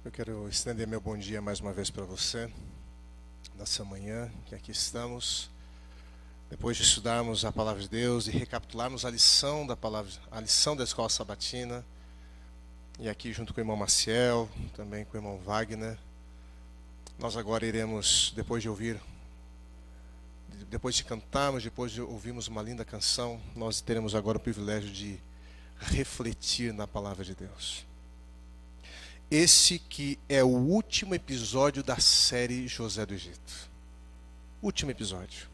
Eu quero estender meu bom dia mais uma vez para você, nessa manhã, que aqui estamos, depois de estudarmos a Palavra de Deus e recapitularmos a lição da palavra, a lição da Escola Sabatina, e aqui junto com o irmão Maciel, também com o irmão Wagner, nós agora iremos, depois de cantarmos, depois de ouvirmos uma linda canção, nós teremos agora o privilégio de refletir na Palavra de Deus. Esse que é o último episódio da série José do Egito. Último episódio.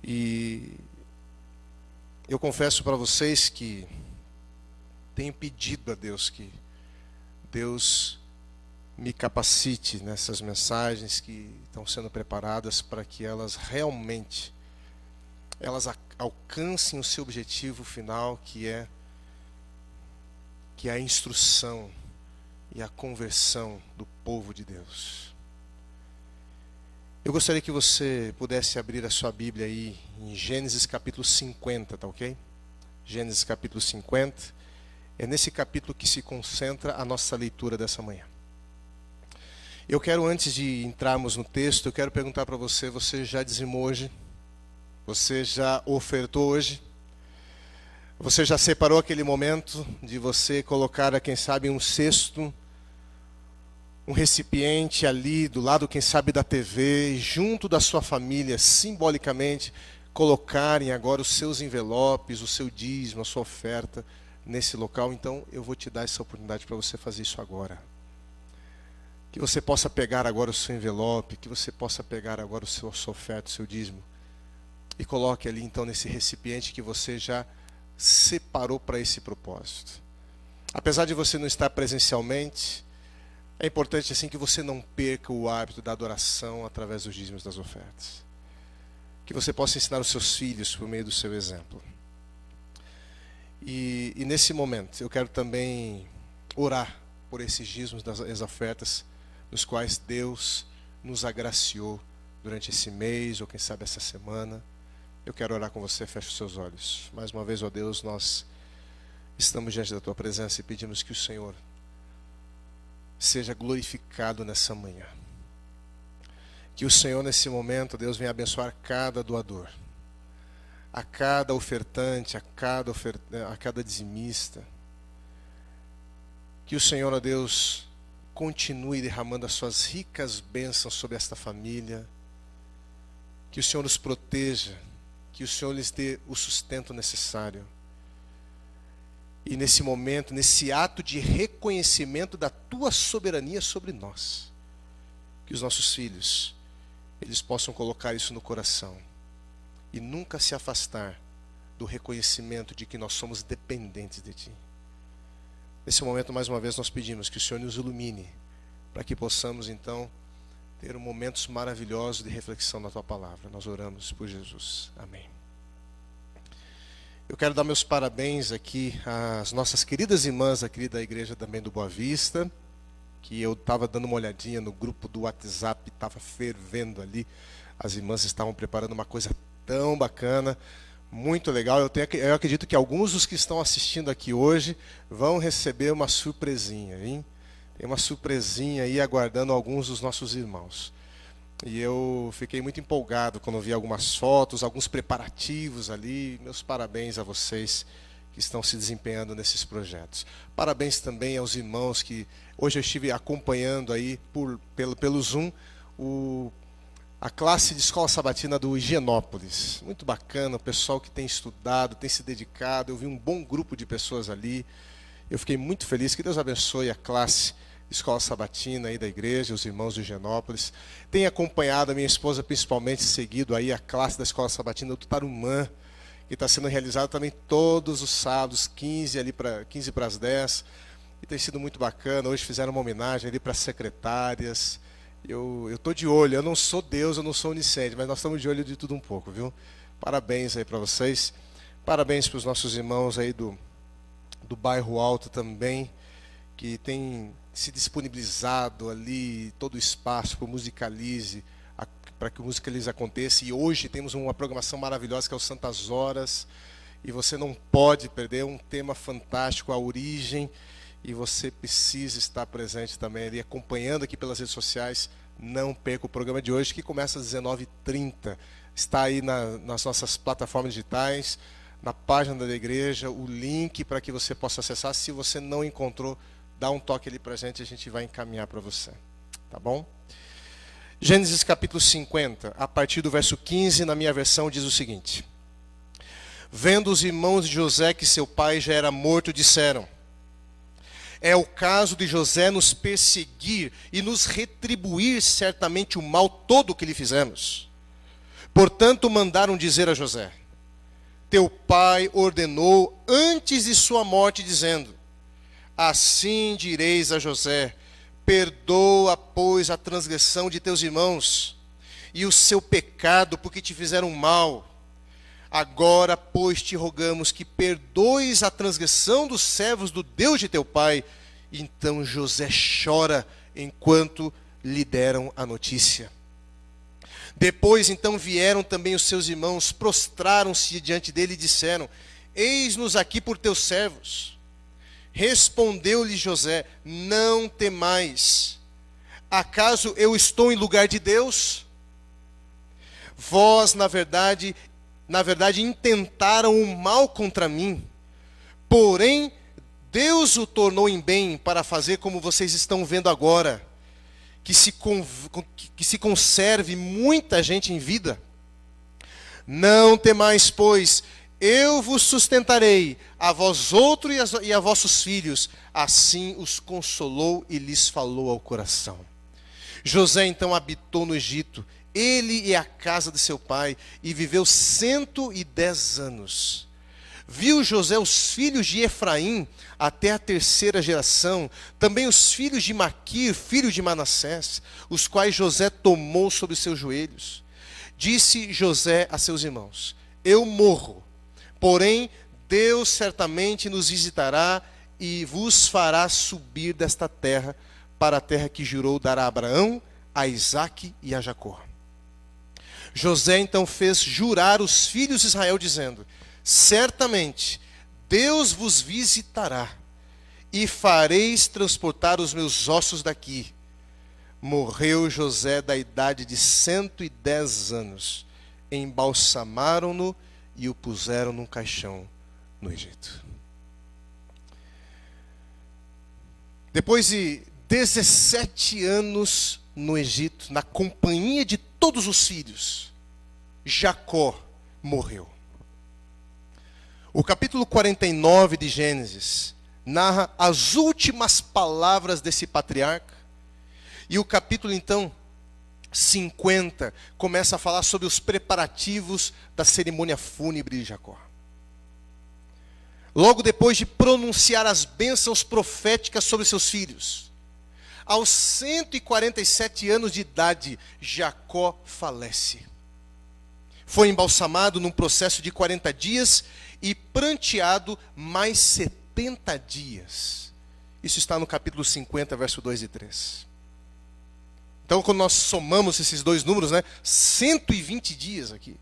E eu confesso para vocês que tenho pedido a Deus que Deus me capacite nessas mensagens que estão sendo preparadas para que elas realmente alcancem o seu objetivo final, que é a instrução e a conversão do povo de Deus. Eu gostaria que você pudesse abrir a sua Bíblia aí em Gênesis capítulo 50, tá ok? Gênesis capítulo 50. É nesse capítulo que se concentra a nossa leitura dessa manhã. Eu quero, antes de entrarmos no texto, eu quero perguntar para você: você já dizimou hoje? Você já ofertou hoje? Você já separou aquele momento de você colocar, quem sabe, um cesto, um recipiente ali do lado, quem sabe, da TV, junto da sua família, simbolicamente, colocarem agora os seus envelopes, o seu dízimo, a sua oferta nesse local? Então, eu vou te dar essa oportunidade para você fazer isso agora. Que você possa pegar agora o seu envelope, que você possa pegar agora a sua oferta, o seu dízimo, e coloque ali, então, nesse recipiente que você já separou para esse propósito. Apesar de você não estar presencialmente, é importante assim que você não perca o hábito da adoração através dos dízimos das ofertas. Que você possa ensinar os seus filhos por meio do seu exemplo. E nesse momento eu quero também orar por esses dízimos das ofertas, nos quais Deus nos agraciou durante esse mês, ou quem sabe essa semana. Eu quero orar com você, feche os seus olhos. Mais uma vez, ó Deus, nós estamos diante da Tua presença e pedimos que o Senhor seja glorificado nessa manhã. Que o Senhor, nesse momento, Deus, venha abençoar cada doador, a cada ofertante, a cada dizimista. Que o Senhor, ó Deus, continue derramando as Suas ricas bênçãos sobre esta família. Que o Senhor os proteja. Que o Senhor lhes dê o sustento necessário. E nesse momento, nesse ato de reconhecimento da Tua soberania sobre nós, que os nossos filhos, eles possam colocar isso no coração e nunca se afastar do reconhecimento de que nós somos dependentes de Ti. Nesse momento, mais uma vez, nós pedimos que o Senhor nos ilumine, para que possamos, então, ter momentos maravilhosos de reflexão na Tua palavra. Nós oramos por Jesus. Amém. Eu quero dar meus parabéns aqui às nossas queridas irmãs aqui da Igreja também do Boa Vista, que eu estava dando uma olhadinha no grupo do WhatsApp, estava fervendo ali. As irmãs estavam preparando uma coisa tão bacana, muito legal. Eu acredito que alguns dos que estão assistindo aqui hoje vão receber uma surpresinha, hein? Tem uma surpresinha aí aguardando alguns dos nossos irmãos. E eu fiquei muito empolgado quando vi algumas fotos, alguns preparativos ali. Meus parabéns a vocês que estão se desempenhando nesses projetos. Parabéns também aos irmãos que hoje eu estive acompanhando aí pelo Zoom a classe de Escola Sabatina do Higienópolis. Muito bacana, o pessoal que tem estudado, tem se dedicado. Eu vi um bom grupo de pessoas ali. Eu fiquei muito feliz. Que Deus abençoe a classe Escola Sabatina aí da igreja, os irmãos do Higienópolis. Tenho acompanhado a minha esposa, principalmente, seguido aí a classe da Escola Sabatina do Tarumã, que está sendo realizada também todos os sábados, 15 para as 10. E tem sido muito bacana. Hoje fizeram uma homenagem ali para as secretárias. Eu estou de olho, eu não sou Deus, eu não sou onisciente, mas nós estamos de olho de tudo um pouco, viu? Parabéns aí para vocês. Parabéns para os nossos irmãos aí do Bairro Alto também, que tem se disponibilizado ali todo o espaço para o Musicalize, para que o Musicalize aconteça. E hoje temos uma programação maravilhosa que é o Santas Horas, e você não pode perder um tema fantástico, a origem e você precisa estar presente também ali, acompanhando aqui pelas redes sociais. Não perca o programa de hoje, que começa às 19h30. Está aí nas nossas plataformas digitais, na página da igreja, o link para que você possa acessar. Se você não encontrou, dá um toque ali para a gente vai encaminhar para você. Tá bom? Gênesis capítulo 50, a partir do verso 15, na minha versão, diz o seguinte: Vendo os irmãos de José que seu pai já era morto, disseram: É o caso de José nos perseguir e nos retribuir certamente o mal todo que lhe fizemos. Portanto, mandaram dizer a José: Teu pai ordenou antes de sua morte, dizendo: Assim direis a José: Perdoa, pois, a transgressão de teus irmãos e o seu pecado, porque te fizeram mal. Agora, pois, te rogamos que perdoes a transgressão dos servos do Deus de teu pai. Então José chora enquanto lhe deram a notícia. Depois, então, vieram também os seus irmãos, prostraram-se diante dele e disseram: Eis-nos aqui por teus servos. Respondeu-lhe José: Não temais. Acaso eu estou em lugar de Deus? Vós, na verdade, intentaram o mal contra mim. Porém, Deus o tornou em bem para fazer como vocês estão vendo agora, que se conserve muita gente em vida. Não temais, pois, eu vos sustentarei, a vós outros e a vossos filhos. Assim os consolou e lhes falou ao coração. José então habitou no Egito, ele e a casa de seu pai, e viveu 110 anos. Viu José os filhos de Efraim até a terceira geração, também os filhos de Maquir, filho de Manassés, os quais José tomou sobre seus joelhos. Disse José a seus irmãos: Eu morro, porém Deus certamente nos visitará e vos fará subir desta terra para a terra que jurou dar a Abraão, a Isaque e a Jacó. José então fez jurar os filhos de Israel, dizendo: Certamente Deus vos visitará, e fareis transportar os meus ossos daqui. Morreu José da idade de 110 anos. Embalsamaram-no e o puseram num caixão no Egito. Depois de 17 anos no Egito, na companhia de todos os filhos, Jacó morreu. O capítulo 49 de Gênesis narra as últimas palavras desse patriarca. E o capítulo, então, 50, começa a falar sobre os preparativos da cerimônia fúnebre de Jacó. Logo depois de pronunciar as bênçãos proféticas sobre seus filhos, aos 147 anos de idade, Jacó falece. Foi embalsamado num processo de 40 dias e pranteado mais 70 dias. Isso está no capítulo 50, verso 2 e 3. Então, quando nós somamos esses dois números, 120 dias aqui.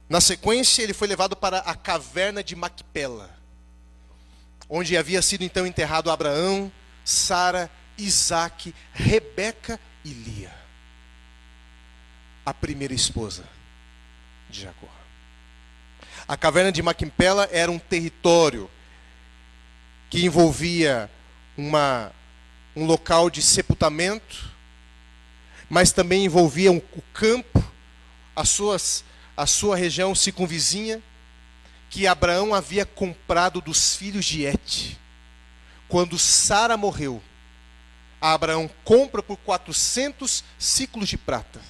Na sequência, ele foi levado para a caverna de Macpela, onde havia sido então enterrado Abraão, Sara, Isaque, Rebeca e Lia, a primeira esposa de Jacó. A caverna de Macpela era um território que envolvia um local de sepultamento, mas também envolvia o campo, a sua região circunvizinha, que Abraão havia comprado dos filhos de Het. Quando Sara morreu, Abraão compra por 400 ciclos de prata.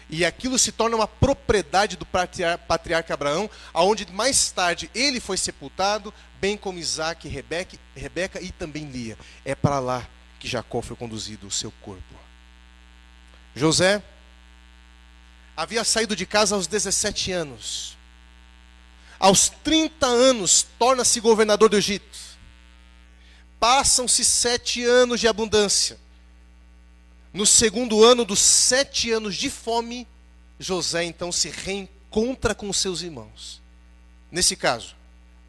E aquilo se torna uma propriedade do patriarca Abraão, aonde mais tarde ele foi sepultado, bem como Isaque, Rebeca e também Lia. É para lá que Jacó foi conduzido, o seu corpo. José havia saído de casa aos 17 anos. Aos 30 anos, torna-se governador do Egito. Passam-se 7 anos de abundância. No segundo ano dos 7 anos de fome, José então se reencontra com seus irmãos. Nesse caso,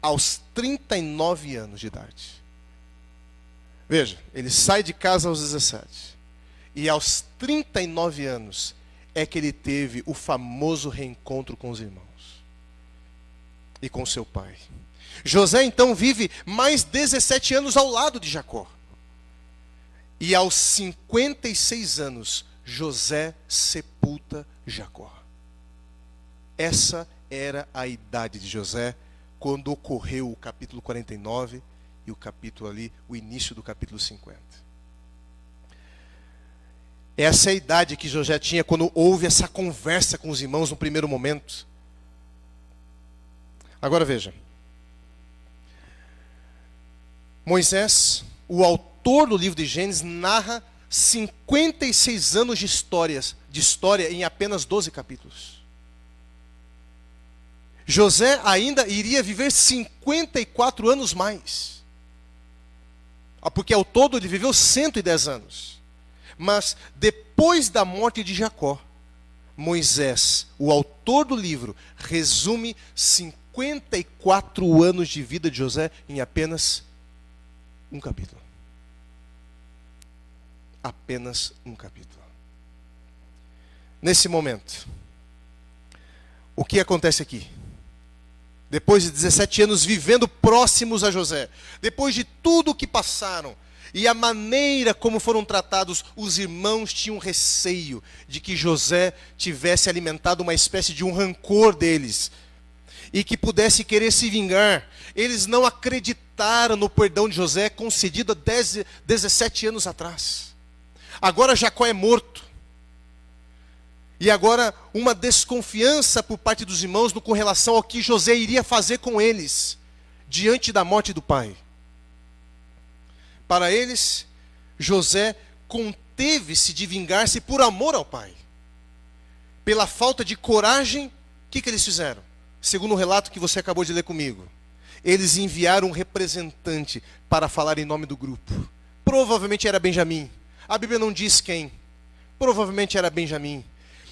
aos 39 anos de idade. Veja, ele sai de casa aos 17. E aos 39 anos é que ele teve o famoso reencontro com os irmãos e com seu pai. José então vive mais 17 anos ao lado de Jacó. E aos 56 anos, José sepulta Jacó. Essa era a idade de José quando ocorreu o capítulo 49 e o capítulo ali, o início do capítulo 50. Essa é a idade que José tinha quando houve essa conversa com os irmãos no primeiro momento. Agora veja. Moisés, o autor do livro de Gênesis, narra 56 anos de história em apenas 12 capítulos. José ainda iria viver 54 anos mais. Porque ao todo ele viveu 110 anos. Mas depois da morte de Jacó, Moisés, o autor do livro, resume 54 anos de vida de José em apenas um capítulo. Apenas um capítulo. Nesse momento, o que acontece aqui? Depois de 17 anos vivendo próximos a José, depois de tudo o que passaram, e a maneira como foram tratados, os irmãos tinham receio de que José tivesse alimentado uma espécie de um rancor deles, e que pudesse querer se vingar. Eles não acreditaram no perdão de José concedido há 17 anos atrás. Agora Jacó é morto. E agora uma desconfiança por parte dos irmãos com relação ao que José iria fazer com eles, diante da morte do pai. Para eles, José conteve-se de vingar-se por amor ao pai. Pela falta de coragem, o que eles fizeram? Segundo o relato que você acabou de ler comigo, eles enviaram um representante para falar em nome do grupo. Provavelmente era Benjamim. A Bíblia não diz quem. Provavelmente era Benjamim.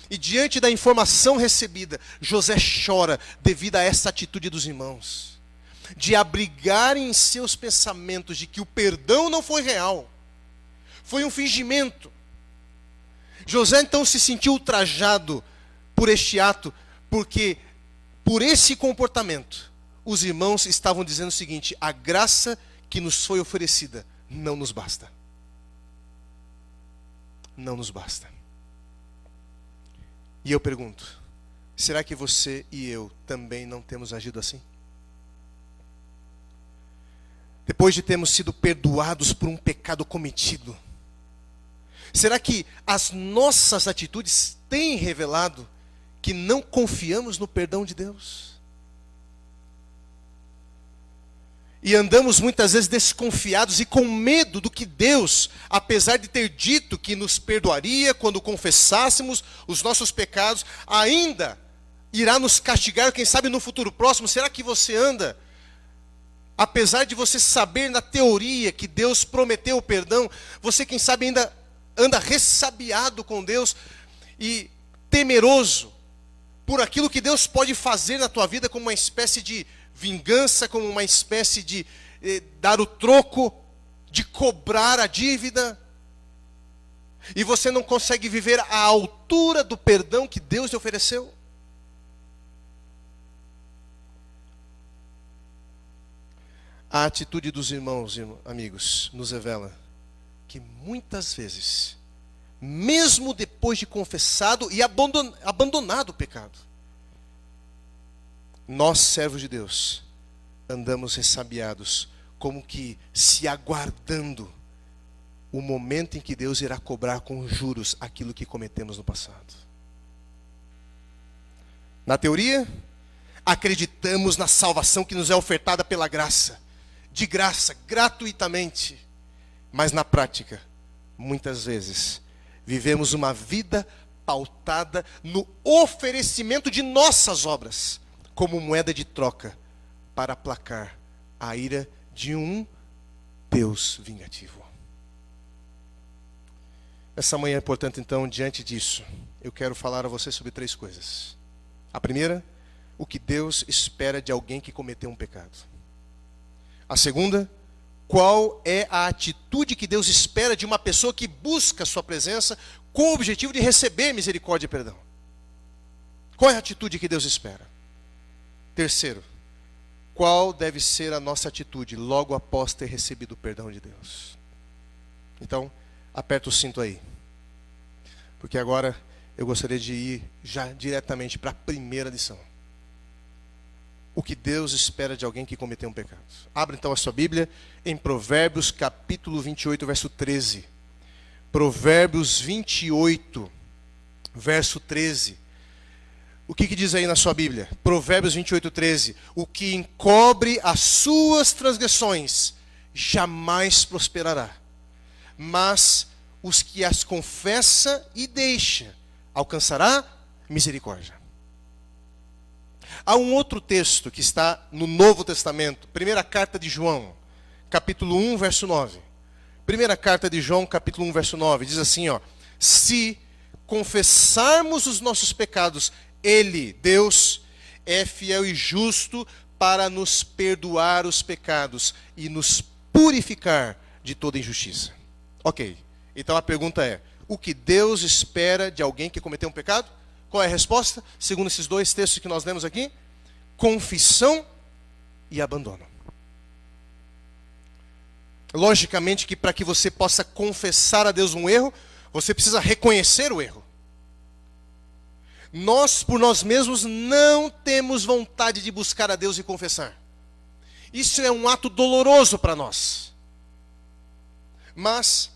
E diante da informação recebida, José chora devido a essa atitude dos irmãos, de abrigarem em seus pensamentos de que o perdão não foi real, foi um fingimento. José então se sentiu ultrajado por este ato, porque por esse comportamento, os irmãos estavam dizendo o seguinte: a graça que nos foi oferecida não nos basta. Não nos basta. E eu pergunto, será que você e eu também não temos agido assim? Depois de termos sido perdoados por um pecado cometido, será que as nossas atitudes têm revelado que não confiamos no perdão de Deus? E andamos muitas vezes desconfiados e com medo do que Deus, apesar de ter dito que nos perdoaria quando confessássemos os nossos pecados, ainda irá nos castigar, quem sabe no futuro próximo. Será que você anda, apesar de você saber na teoria que Deus prometeu o perdão, você quem sabe ainda anda ressabiado com Deus e temeroso por aquilo que Deus pode fazer na tua vida como uma espécie de vingança, como uma espécie de dar o troco, de cobrar a dívida, e você não consegue viver à altura do perdão que Deus te ofereceu? A atitude dos irmãos, amigos, nos revela que muitas vezes, mesmo depois de confessado e abandonado o pecado, nós, servos de Deus, andamos ressabiados, como que se aguardando o momento em que Deus irá cobrar com juros aquilo que cometemos no passado. Na teoria, acreditamos na salvação que nos é ofertada pela graça, de graça, gratuitamente. Mas na prática, muitas vezes, vivemos uma vida pautada no oferecimento de nossas obras, como moeda de troca para aplacar a ira de um Deus vingativo. Essa manhã, portanto, então, diante disso, eu quero falar a você sobre 3 coisas. A primeira, o que Deus espera de alguém que cometeu um pecado. A segunda, Qual é a atitude que Deus espera de uma pessoa que busca a sua presença com o objetivo de receber misericórdia e perdão? Qual é a atitude que Deus espera? Terceiro, qual deve ser a nossa atitude logo após ter recebido o perdão de Deus? Então, aperta o cinto aí. Porque agora eu gostaria de ir já diretamente para a primeira lição. O que Deus espera de alguém que cometeu um pecado. Abra então a sua Bíblia em Provérbios capítulo 28, verso 13. Provérbios 28, verso 13. O que diz aí na sua Bíblia? Provérbios 28, 13. O que encobre as suas transgressões jamais prosperará. Mas os que as confessa e deixa alcançará misericórdia. Há um outro texto que está no Novo Testamento, primeira carta de João, capítulo 1, verso 9. Primeira carta de João, capítulo 1, verso 9, diz assim, ó: se confessarmos os nossos pecados, Ele, Deus, é fiel e justo para nos perdoar os pecados e nos purificar de toda injustiça. Ok, então a pergunta é, o que Deus espera de alguém que cometeu um pecado? Qual é a resposta? Segundo esses dois textos que nós lemos aqui, confissão e abandono. Logicamente que para que você possa confessar a Deus um erro, você precisa reconhecer o erro. Nós, por nós mesmos, não temos vontade de buscar a Deus e confessar. Isso é um ato doloroso para nós. Mas,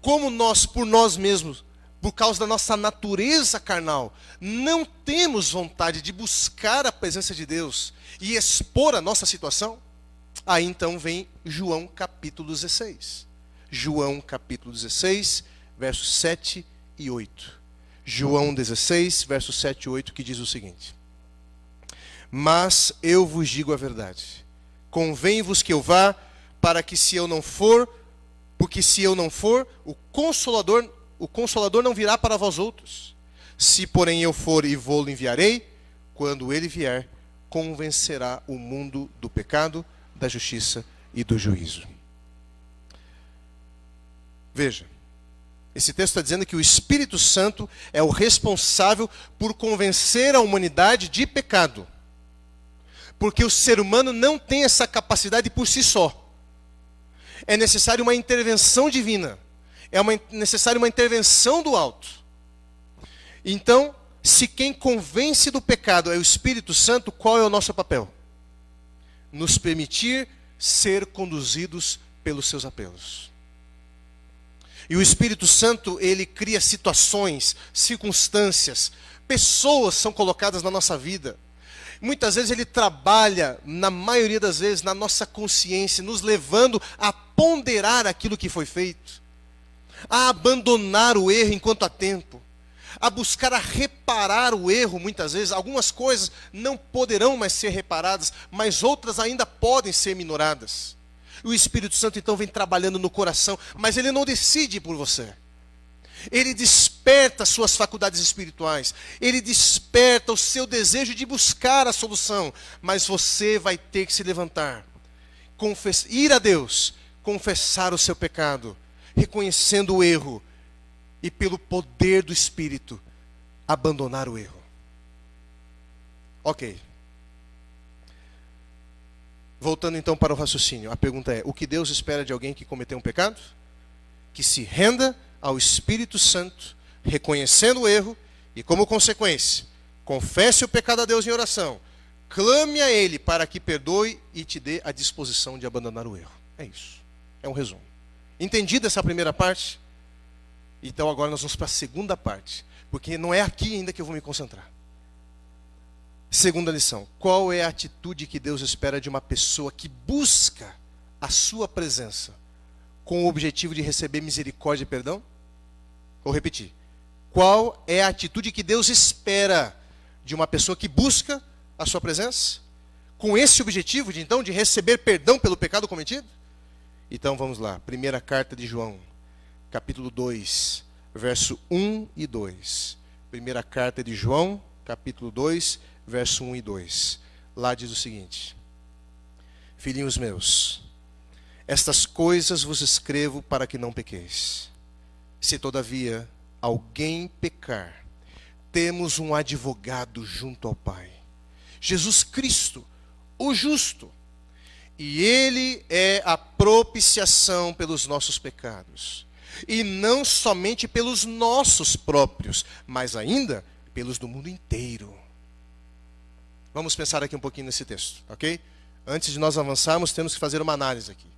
como nós, por nós mesmos, por causa da nossa natureza carnal, não temos vontade de buscar a presença de Deus e expor a nossa situação, aí então vem João capítulo 16. João capítulo 16, versos 7 e 8. João 16, versos 7 e 8, que diz o seguinte: mas eu vos digo a verdade, convém-vos que eu vá, para que se eu não for, porque se eu não for, o Consolador não virá para vós outros. Se porém eu for e vou-lo enviarei, quando ele vier, convencerá o mundo do pecado, da justiça e do juízo. Veja, esse texto está dizendo que o Espírito Santo é o responsável por convencer a humanidade de pecado. Porque o ser humano não tem essa capacidade por si só. É necessário uma intervenção divina. Necessária uma intervenção do alto. Então, se quem convence do pecado é o Espírito Santo, qual é o nosso papel? Nos permitir ser conduzidos pelos seus apelos. E o Espírito Santo, ele cria situações, circunstâncias, pessoas são colocadas na nossa vida. Muitas vezes ele trabalha, na maioria das vezes, na nossa consciência, nos levando a ponderar aquilo que foi feito, a abandonar o erro enquanto há tempo, a buscar a reparar o erro muitas vezes. Algumas coisas não poderão mais ser reparadas, mas outras ainda podem ser minoradas. O Espírito Santo então vem trabalhando no coração, mas ele não decide por você. Ele desperta as suas faculdades espirituais, ele desperta o seu desejo de buscar a solução, mas você vai ter que se levantar, ir a Deus, confessar o seu pecado, reconhecendo o erro, e pelo poder do Espírito, abandonar o erro. Ok. Voltando então para o raciocínio, a pergunta é, o que Deus espera de alguém que cometeu um pecado? Que se renda ao Espírito Santo, reconhecendo o erro, e como consequência, confesse o pecado a Deus em oração, clame a Ele para que perdoe e te dê a disposição de abandonar o erro. É isso. É um resumo. Entendida essa primeira parte? Então agora nós vamos para a segunda parte, porque não é aqui ainda que eu vou me concentrar. Segunda lição, qual é a atitude que Deus espera de uma pessoa que busca a sua presença com o objetivo de receber misericórdia e perdão? Vou repetir. Qual é a atitude que Deus espera de uma pessoa que busca a sua presença com esse objetivo de receber perdão pelo pecado cometido? Então vamos lá, primeira carta de João, capítulo 2, verso 1 e 2. Primeira carta de João, capítulo 2, verso 1 e 2. Lá diz o seguinte: filhinhos meus, Estas coisas vos escrevo para que não pequeis. Se todavia alguém pecar, temos um advogado junto ao Pai, Jesus Cristo, o justo. E Ele é a propiciação pelos nossos pecados. E não somente pelos nossos próprios, mas ainda pelos do mundo inteiro. Vamos pensar aqui um pouquinho nesse texto, ok? Antes de nós avançarmos, temos que fazer uma análise aqui.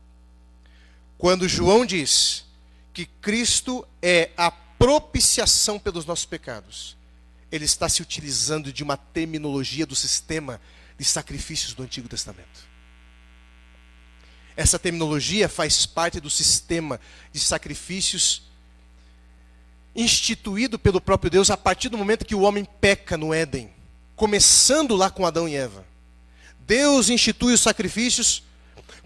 Quando João diz que Cristo é a propiciação pelos nossos pecados, ele está se utilizando de uma terminologia do sistema de sacrifícios do Antigo Testamento. Essa terminologia faz parte do sistema de sacrifícios instituído pelo próprio Deus a partir do momento que o homem peca no Éden, começando lá com Adão e Eva. Deus institui os sacrifícios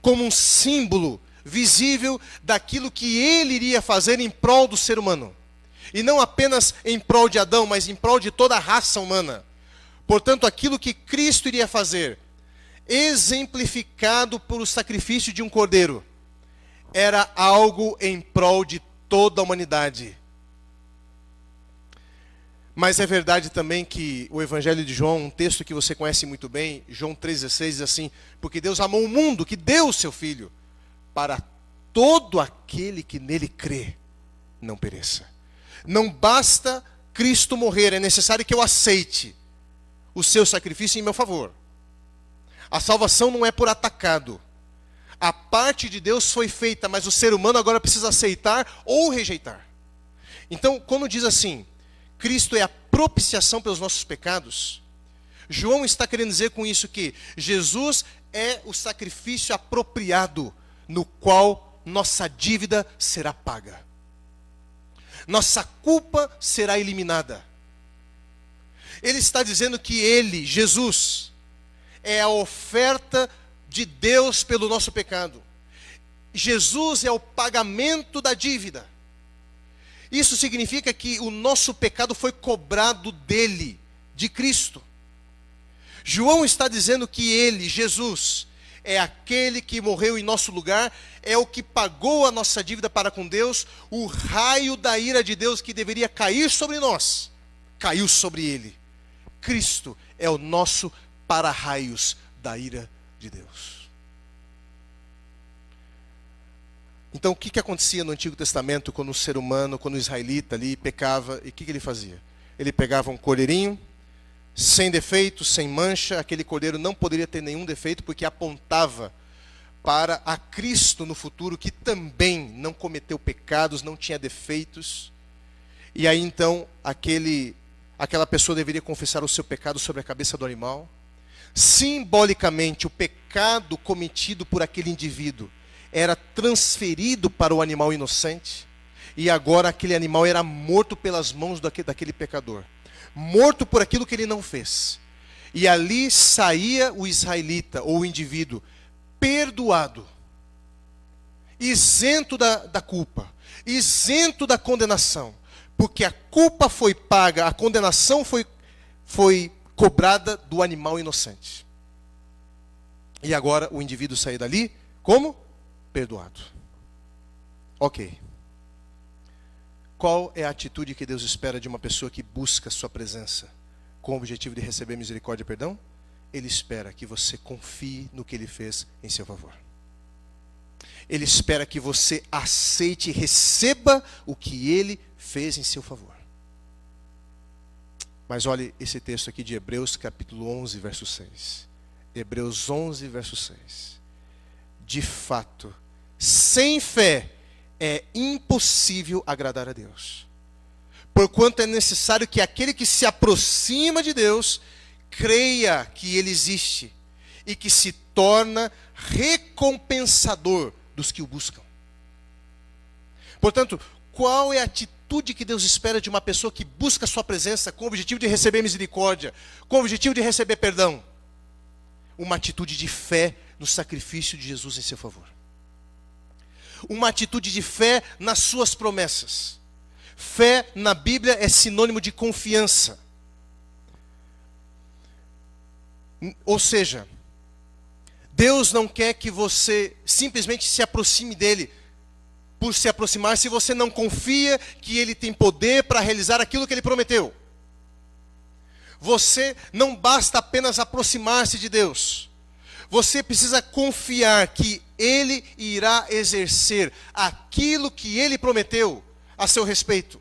como um símbolo visível daquilo que ele iria fazer em prol do ser humano. E não apenas em prol de Adão, mas em prol de toda a raça humana. Portanto, aquilo que Cristo iria fazer, exemplificado por o sacrifício de um cordeiro, era algo em prol de toda a humanidade. Mas é verdade também que o Evangelho de João, um texto que você conhece muito bem, João 3,16, diz assim: porque Deus amou o mundo, que deu o seu Filho, para todo aquele que nele crê, não pereça. Não basta Cristo morrer, é necessário que eu aceite o seu sacrifício em meu favor. A salvação não é por atacado. A parte de Deus foi feita, mas o ser humano agora precisa aceitar ou rejeitar. Então, quando diz assim, Cristo é a propiciação pelos nossos pecados, João está querendo dizer com isso que Jesus é o sacrifício apropriado, no qual nossa dívida será paga. Nossa culpa será eliminada. Ele está dizendo que ele, Jesus, é a oferta de Deus pelo nosso pecado. Jesus é o pagamento da dívida. Isso significa que o nosso pecado foi cobrado dele, de Cristo. João está dizendo que ele, Jesus, é aquele que morreu em nosso lugar, é o que pagou a nossa dívida para com Deus. O raio da ira de Deus que deveria cair sobre nós, caiu sobre ele. Cristo é o nosso para-raios da ira de Deus. Então o que acontecia no Antigo Testamento quando o ser humano, quando o israelita ali pecava, e o que ele fazia? Ele pegava um cordeirinho, sem defeito, sem mancha. Aquele cordeiro não poderia ter nenhum defeito, porque apontava para a Cristo no futuro, que também não cometeu pecados, não tinha defeitos. E aí então, aquela pessoa deveria confessar o seu pecado sobre a cabeça do animal. Simbolicamente, o pecado cometido por aquele indivíduo era transferido para o animal inocente, e agora aquele animal era morto pelas mãos daquele pecador. Morto por aquilo que ele não fez. E ali saía o israelita, ou o indivíduo, perdoado, isento da culpa, isento da condenação, porque a culpa foi paga, a condenação foi cobrada do animal inocente. E agora o indivíduo saía dali como? Perdoado. Ok. Qual é a atitude que Deus espera de uma pessoa que busca a sua presença com o objetivo de receber misericórdia e perdão? Ele espera que você confie no que Ele fez em seu favor. Ele espera que você aceite e receba o que Ele fez em seu favor. Mas olhe esse texto aqui de Hebreus capítulo 11, verso 6. Hebreus 11, verso 6. De fato, sem fé é impossível agradar a Deus. Porquanto é necessário que aquele que se aproxima de Deus creia que Ele existe e que se torna recompensador dos que o buscam. Portanto, qual é a atitude que Deus espera de uma pessoa que busca a sua presença com o objetivo de receber misericórdia, com o objetivo de receber perdão? Uma atitude de fé no sacrifício de Jesus em seu favor. Uma atitude de fé nas suas promessas. Fé na Bíblia é sinônimo de confiança. Ou seja, Deus não quer que você simplesmente se aproxime dele por se aproximar, se você não confia que ele tem poder para realizar aquilo que ele prometeu. Você não basta apenas aproximar-se de Deus. Você precisa confiar que ele irá exercer aquilo que ele prometeu a seu respeito.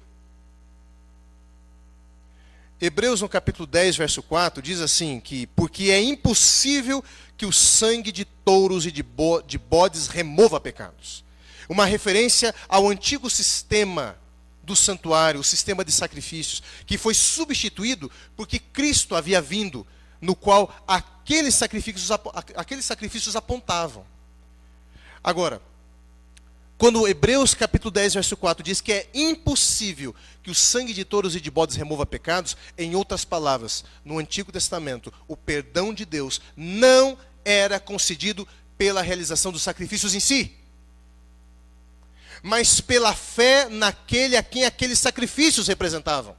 Hebreus no capítulo 10, verso 4, diz assim, que porque é impossível que o sangue de touros e de bodes remova pecados. Uma referência ao antigo sistema do santuário, o sistema de sacrifícios, que foi substituído porque Cristo havia vindo, no qual aqueles sacrifícios apontavam. Agora, quando Hebreus capítulo 10, verso 4 diz que é impossível que o sangue de touros e de bodes remova pecados, em outras palavras, no Antigo Testamento, o perdão de Deus não era concedido pela realização dos sacrifícios em si, mas pela fé naquele a quem aqueles sacrifícios representavam.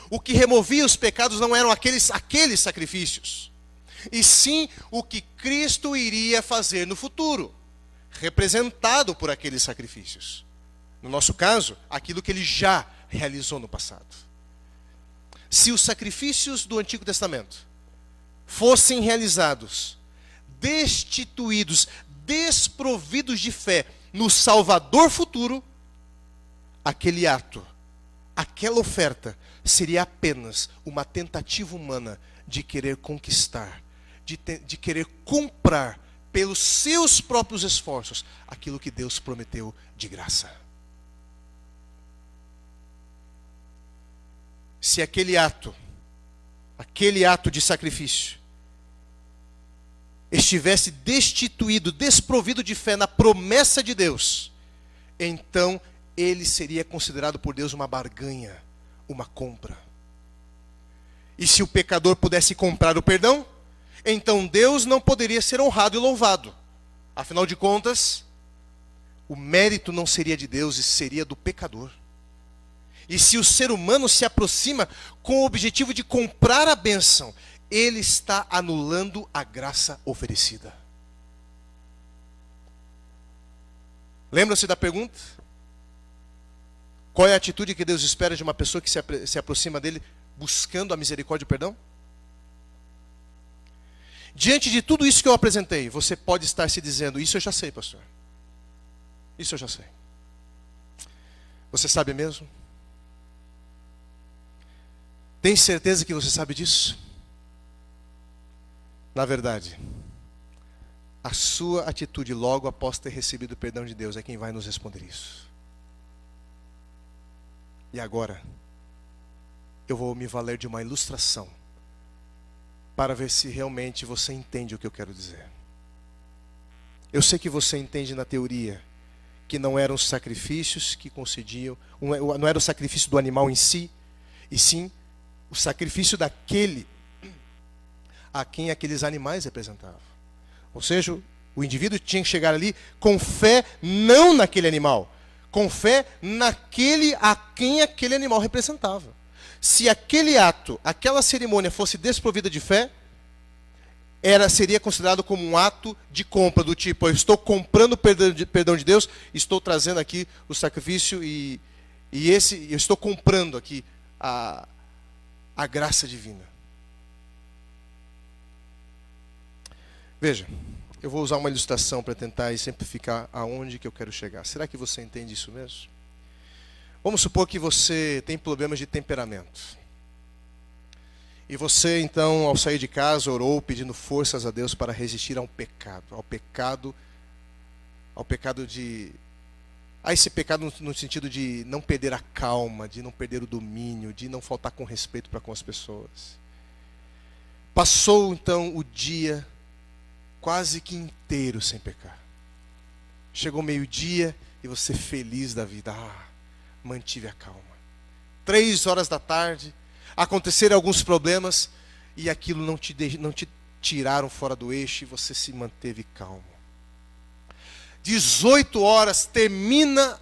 O que removia os pecados não eram aqueles sacrifícios, e sim o que Cristo iria fazer no futuro, representado por aqueles sacrifícios. No nosso caso, aquilo que ele já realizou no passado. Se os sacrifícios do Antigo Testamento fossem realizados, destituídos, desprovidos de fé no Salvador futuro, aquele ato, aquela oferta, seria apenas uma tentativa humana de querer conquistar, de querer comprar pelos seus próprios esforços aquilo que Deus prometeu de graça. Se aquele ato de sacrifício estivesse destituído, desprovido de fé na promessa de Deus, então ele seria considerado por Deus uma barganha, uma compra. E se o pecador pudesse comprar o perdão, então Deus não poderia ser honrado e louvado. Afinal de contas, o mérito não seria de Deus, e seria do pecador. E se o ser humano se aproxima com o objetivo de comprar a bênção, ele está anulando a graça oferecida. Lembra-se da pergunta? Qual é a atitude que Deus espera de uma pessoa que se aproxima dele buscando a misericórdia e o perdão? Diante de tudo isso que eu apresentei, você pode estar se dizendo: isso eu já sei, pastor. Isso eu já sei. Você sabe mesmo? Tem certeza que você sabe disso? Na verdade, a sua atitude logo após ter recebido o perdão de Deus é quem vai nos responder isso. E agora, eu vou me valer de uma ilustração para ver se realmente você entende o que eu quero dizer. Eu sei que você entende na teoria que não eram os sacrifícios que concediam, não era o sacrifício do animal em si, e sim o sacrifício daquele a quem aqueles animais representavam. Ou seja, o indivíduo tinha que chegar ali com fé não naquele animal, com fé naquele a quem aquele animal representava. Se aquele ato, aquela cerimônia fosse desprovida de fé, seria considerado como um ato de compra, do tipo: eu estou comprando o perdão de Deus, estou trazendo aqui o sacrifício e eu estou comprando aqui a graça divina. Veja, eu vou usar uma ilustração para tentar exemplificar aonde que eu quero chegar. Será que você entende isso mesmo? Vamos supor que você tem problemas de temperamento. E você, então, ao sair de casa, orou pedindo forças a Deus para resistir a um pecado. A esse pecado no sentido de não perder a calma, de não perder o domínio, de não faltar com respeito para com as pessoas. Passou, então, o dia quase que inteiro sem pecar. Chegou meio-dia e você feliz da vida. Mantive a calma. 3 horas da tarde, aconteceram alguns problemas e aquilo não te tiraram fora do eixo e você se manteve calmo. 18 horas, termina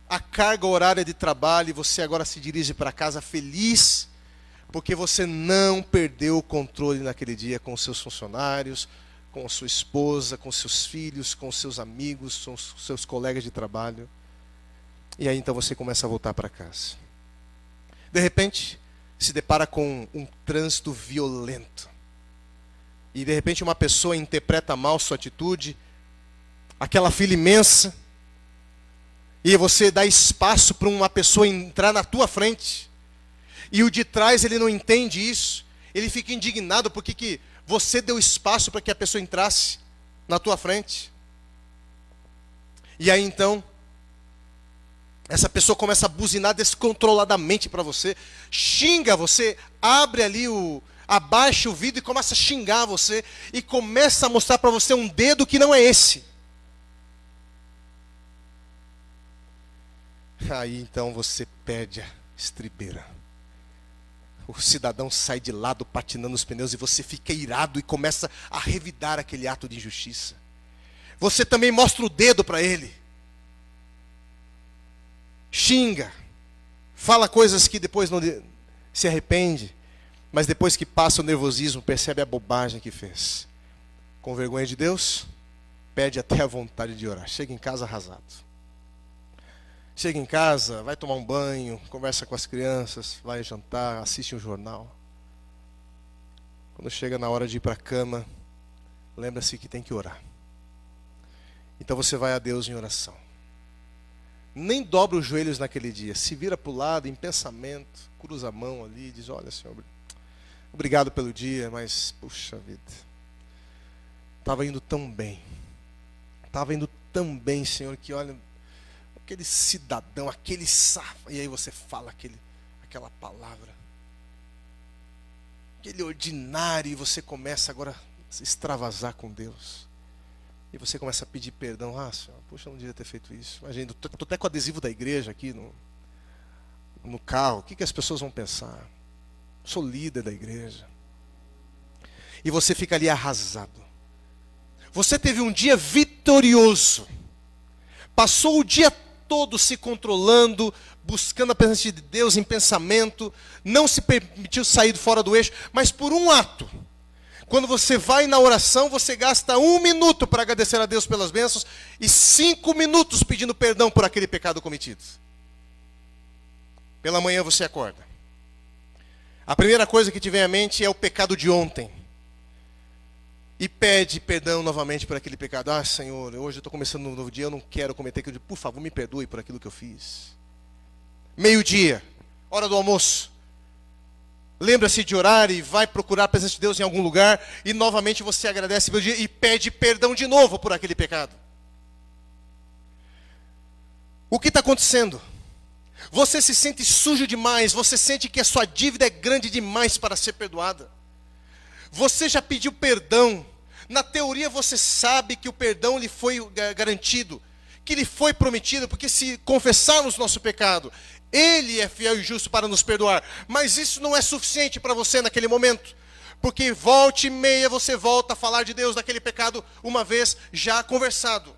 a carga horária de trabalho e você agora se dirige para casa feliz, porque você não perdeu o controle naquele dia com os seus funcionários, com a sua esposa, com seus filhos, com seus amigos, com os seus colegas de trabalho. E aí então você começa a voltar para casa. De repente, se depara com um trânsito violento. E de repente uma pessoa interpreta mal sua atitude, aquela fila imensa, e você dá espaço para uma pessoa entrar na tua frente. E o de trás ele não entende isso. Ele fica indignado porque que você deu espaço para que a pessoa entrasse na tua frente. E aí então, essa pessoa começa a buzinar descontroladamente para você, xinga você, abre ali abaixa o vidro e começa a xingar você, e começa a mostrar para você um dedo que não é esse. Aí então você perde a estribeira. O cidadão sai de lado patinando os pneus e você fica irado e começa a revidar aquele ato de injustiça. Você também mostra o dedo para ele. Xinga. Fala coisas que depois não se arrepende. Mas depois que passa o nervosismo, percebe a bobagem que fez. Com vergonha de Deus, perde até a vontade de orar. Chega em casa arrasado. Chega em casa, vai tomar um banho, conversa com as crianças, vai jantar, assiste um jornal. Quando chega na hora de ir para a cama, lembra-se que tem que orar. Então você vai a Deus em oração. Nem dobra os joelhos naquele dia, se vira para o lado em pensamento, cruza a mão ali e diz: olha, Senhor, obrigado pelo dia, mas puxa vida, estava indo tão bem, Senhor, que olha, aquele cidadão, aquele safado, e aí você fala aquela palavra, aquele ordinário, e você começa agora a se extravasar com Deus. E você começa a pedir perdão. Senhor, puxa, eu não devia ter feito isso. Imagina, estou até com o adesivo da igreja aqui no carro. O que as pessoas vão pensar? Sou líder da igreja. E você fica ali arrasado. Você teve um dia vitorioso. Passou o dia todo se controlando, buscando a presença de Deus em pensamento. Não se permitiu sair fora do eixo. Mas por um ato. Quando você vai na oração, você gasta 1 minuto para agradecer a Deus pelas bênçãos e 5 minutos pedindo perdão por aquele pecado cometido. Pela manhã você acorda. A primeira coisa que te vem à mente é o pecado de ontem. E pede perdão novamente por aquele pecado. Senhor, hoje eu estou começando um novo dia, eu não quero cometer aquilo. Por favor, me perdoe por aquilo que eu fiz. Meio-dia, hora do almoço. Lembra-se de orar e vai procurar a presença de Deus em algum lugar. E novamente você agradece pelo dia e pede perdão de novo por aquele pecado. O que está acontecendo? Você se sente sujo demais. Você sente que a sua dívida é grande demais para ser perdoada. Você já pediu perdão. Na teoria você sabe que o perdão lhe foi garantido, que lhe foi prometido, porque se confessarmos nosso pecado, Ele é fiel e justo para nos perdoar. Mas isso não é suficiente para você naquele momento. Porque volta e meia você volta a falar de Deus daquele pecado uma vez já conversado.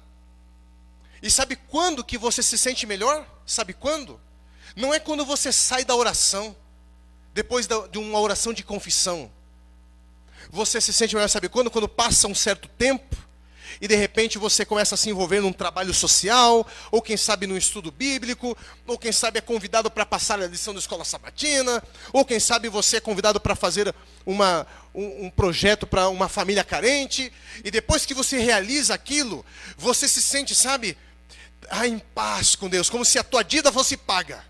E sabe quando que você se sente melhor? Sabe quando? Não é quando você sai da oração, depois de uma oração de confissão. Você se sente melhor, sabe quando? Quando passa um certo tempo, e de repente você começa a se envolver num trabalho social, ou quem sabe num estudo bíblico, ou quem sabe é convidado para passar a lição da escola sabatina, ou quem sabe você é convidado para fazer um projeto para uma família carente, e depois que você realiza aquilo, você se sente, sabe, em paz com Deus, como se a tua dívida fosse paga.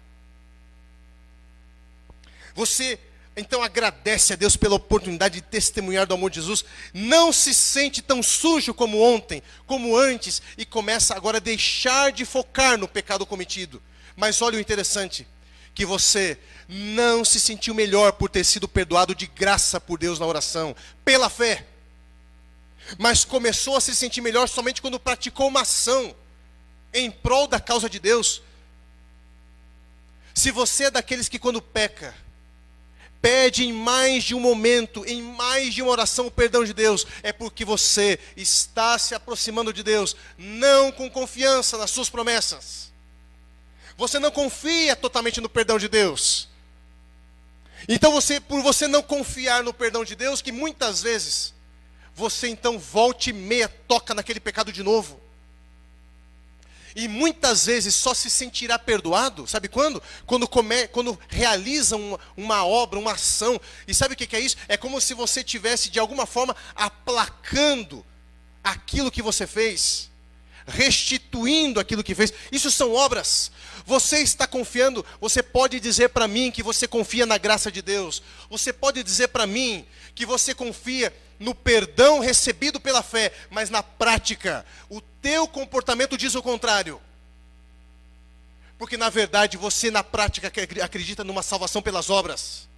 Você então agradece a Deus pela oportunidade de testemunhar do amor de Jesus. Não se sente tão sujo como ontem, como antes, e começa agora a deixar de focar no pecado cometido. Mas olha o interessante, que você não se sentiu melhor por ter sido perdoado de graça por Deus na oração, pela fé. Mas começou a se sentir melhor somente quando praticou uma ação em prol da causa de Deus. Se você é daqueles que quando peca, pede em mais de um momento, em mais de uma oração o perdão de Deus, é porque você está se aproximando de Deus, não com confiança nas suas promessas. Você não confia totalmente no perdão de Deus. Então por você não confiar no perdão de Deus, que muitas vezes você então volta e meia toca naquele pecado de novo. E muitas vezes só se sentirá perdoado, sabe quando? Quando realiza uma obra, uma ação. E sabe o que é isso? É como se você tivesse de alguma forma aplacando aquilo que você fez, restituindo aquilo que fez. Isso são obras. Você está confiando, você pode dizer para mim que você confia na graça de Deus. Você pode dizer para mim que você confia no perdão recebido pela fé, mas na prática, o teu comportamento diz o contrário. Porque na verdade você na prática acredita numa salvação pelas obras.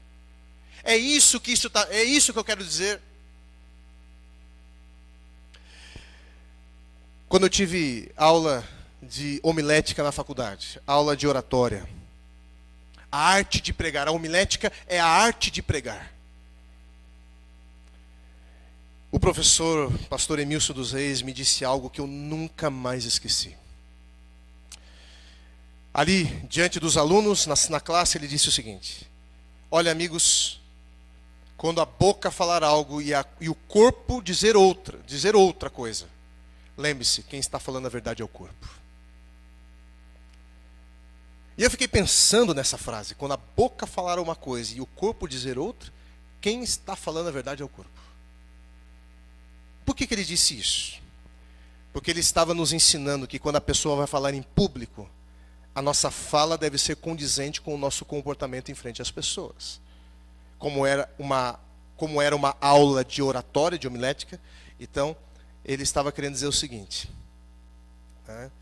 É isso que eu quero dizer. Quando eu tive aula de homilética na faculdade, aula de oratória, a arte de pregar, a homilética é a arte de pregar. O professor, pastor Emilson dos Reis, me disse algo que eu nunca mais esqueci. Ali, diante dos alunos, na classe, ele disse o seguinte: olha, amigos, quando a boca falar algo e o corpo dizer outra coisa, lembre-se, quem está falando a verdade é o corpo. E eu fiquei pensando nessa frase: quando a boca falar uma coisa e o corpo dizer outra, quem está falando a verdade é o corpo. Por que ele disse isso? Porque ele estava nos ensinando que quando a pessoa vai falar em público, a nossa fala deve ser condizente com o nosso comportamento em frente às pessoas. Como era uma aula de oratória, de homilética, então ele estava querendo dizer o seguinte, né?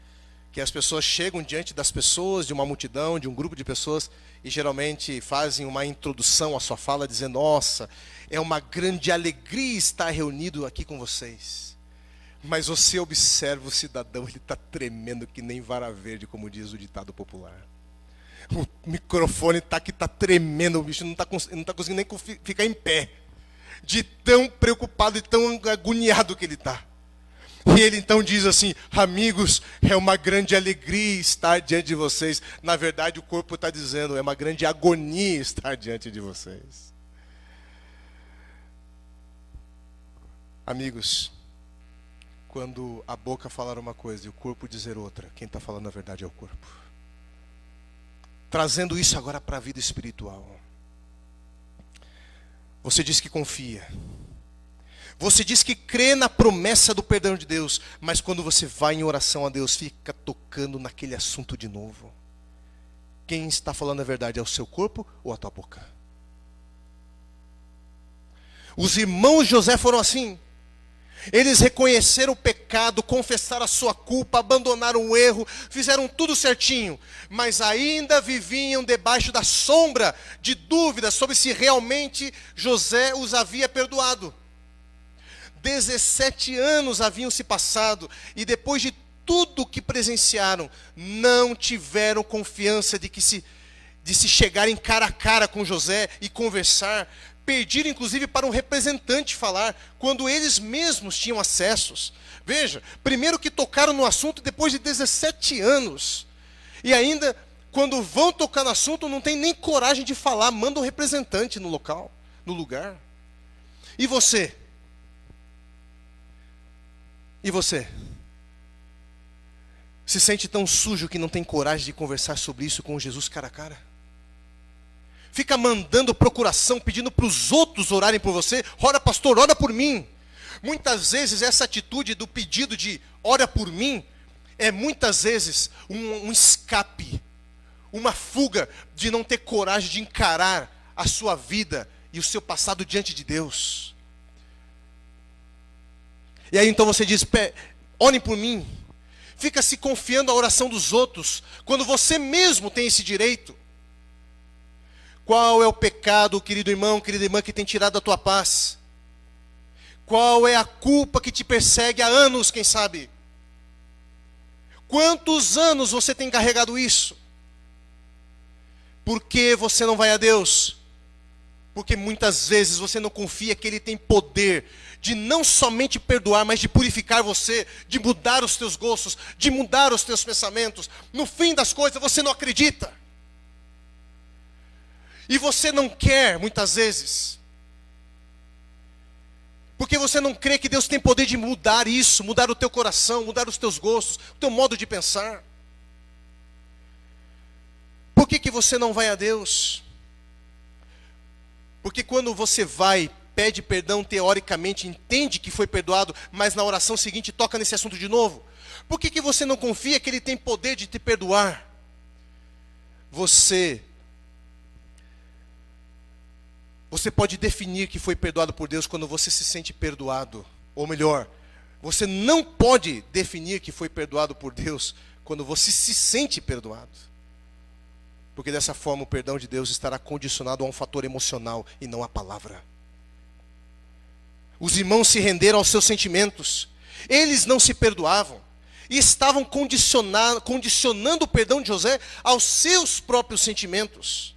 Que as pessoas chegam diante das pessoas, de uma multidão, de um grupo de pessoas, e geralmente fazem uma introdução à sua fala, dizendo: nossa, é uma grande alegria estar reunido aqui com vocês. Mas você observa o cidadão, ele está tremendo que nem vara verde, como diz o ditado popular. O microfone está tremendo, o bicho não está conseguindo nem ficar em pé, de tão preocupado e tão agoniado que ele está. E ele então diz assim: amigos, é uma grande alegria estar diante de vocês. Na verdade, o corpo está dizendo: é uma grande agonia estar diante de vocês. Amigos, quando a boca falar uma coisa e o corpo dizer outra, quem está falando a verdade é o corpo. Trazendo isso agora para a vida espiritual. Você diz que confia. Você diz que crê na promessa do perdão de Deus, mas quando você vai em oração a Deus, fica tocando naquele assunto de novo. Quem está falando a verdade é o seu corpo ou a tua boca? Os irmãos de José foram assim. Eles reconheceram o pecado, confessaram a sua culpa, abandonaram o erro, fizeram tudo certinho, mas ainda viviam debaixo da sombra de dúvidas sobre se realmente José os havia perdoado. 17 anos haviam se passado, e depois de tudo que presenciaram, não tiveram confiança de se chegarem cara a cara com José e conversar. Pediram inclusive para um representante falar, quando eles mesmos tinham acessos. Veja, primeiro que tocaram no assunto depois de 17 anos. E ainda, quando vão tocar no assunto, não tem nem coragem de falar, manda um representante no lugar. E você? E você? Se sente tão sujo que não tem coragem de conversar sobre isso com Jesus cara a cara? Fica mandando procuração, pedindo para os outros orarem por você. Ora, pastor, ora por mim. Muitas vezes essa atitude do pedido de ora por mim é muitas vezes um escape, uma fuga de não ter coragem de encarar a sua vida e o seu passado diante de Deus. E aí então você diz: orem por mim. Fica se confiando à oração dos outros, quando você mesmo tem esse direito. Qual é o pecado, querido irmão, querida irmã, que tem tirado a tua paz? Qual é a culpa que te persegue há anos, quem sabe? Quantos anos você tem carregado isso? Por que você não vai a Deus? Porque muitas vezes você não confia que Ele tem poder de não somente perdoar, mas de purificar você, de mudar os teus gostos, de mudar os teus pensamentos. No fim das coisas, você não acredita. E você não quer, muitas vezes, Porque você não crê que Deus tem poder de mudar isso, mudar o teu coração, mudar os teus gostos, o teu modo de pensar. Por que você não vai a Deus? Porque quando você vai, pede perdão teoricamente, entende que foi perdoado, mas na oração seguinte toca nesse assunto de novo. Por que você não confia que Ele tem poder de te perdoar? Você pode definir que foi perdoado por Deus quando você se sente perdoado. Ou melhor, você não pode definir que foi perdoado por Deus quando você se sente perdoado. Porque dessa forma o perdão de Deus estará condicionado a um fator emocional e não à palavra. Os irmãos se renderam aos seus sentimentos. Eles não se perdoavam. E estavam condicionando o perdão de José aos seus próprios sentimentos.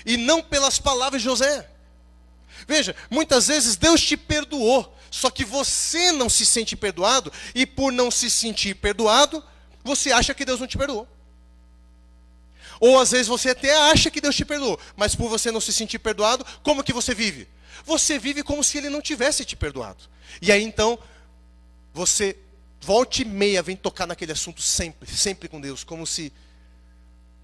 E não pelas palavras de José. Veja, muitas vezes Deus te perdoou, só que você não se sente perdoado, e por não se sentir perdoado, você acha que Deus não te perdoou. Ou às vezes você até acha que Deus te perdoou, mas por você não se sentir perdoado, como que você vive? Você vive como se Ele não tivesse te perdoado. E aí então, você volta e meia vem tocar naquele assunto sempre com Deus, como se